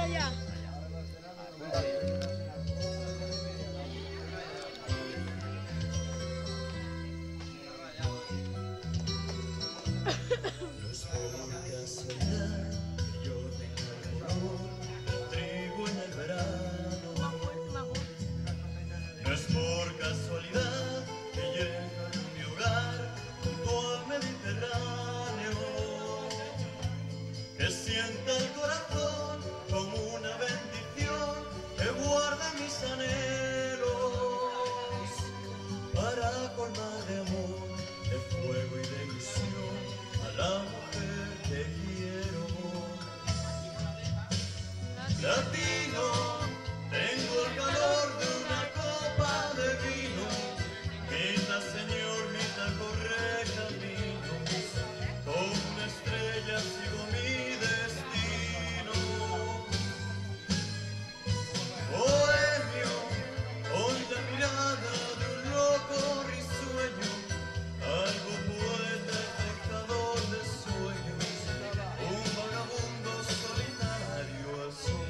apunta ya. No es por casualidad que yo tenga el olor del trigo en el verano. No es por casualidad que llega a mi hogar junto al Mediterráneo, que sienta el corazón como una bendición que guarda mis anhelos para colmar de amor, de fuego y de ilusión a la mujer que quiero. Latino, tengo el calor de una copa de vino, mitad señor, mitad corre camino, con una estrella sigo mi destino. Bohemio, con la mirada de un loco risueño, algo poeta y forjador de sueños, un vagabundo solitario al sol.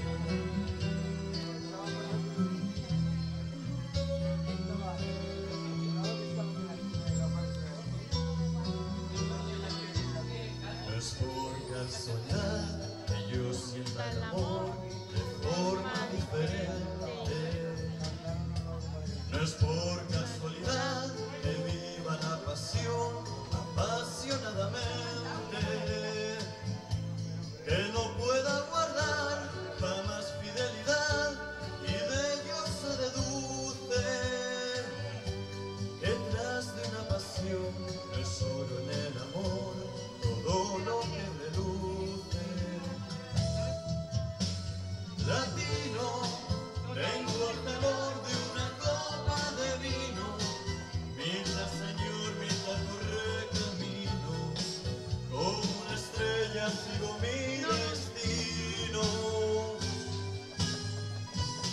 No es por casualidad que yo sienta el amor de forma diferente. No es por casualidad que viva la pasión apasionadamente, que no pueda guardar jamás fidelidad y de ello se deduce que tras de una pasión no es solo en el amor todo lo que reluce. Latino, tengo el calor de una copa de vino, mitad señor, mitad corre camino, como una estrella sigo mi destino.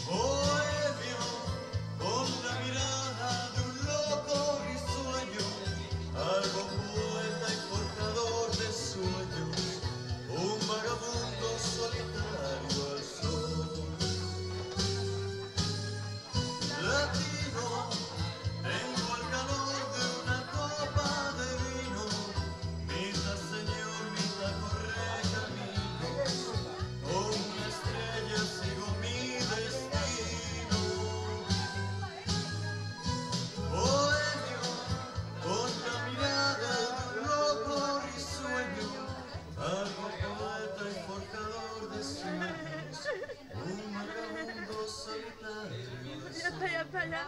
Bohemio, con la mirada de un loco risueño, algo poeta y forjador de sueños, un vagabundo solitario al sol. Latino, tengo el calor de una copa de vino, mitad señor, mitad corre camino, con una estrella sigo mi destino. Bohemio, con la mirada de un loco risueño, algo poeta y forjador de sueños, un vagabundo solitario. Ya está, ya está, ya.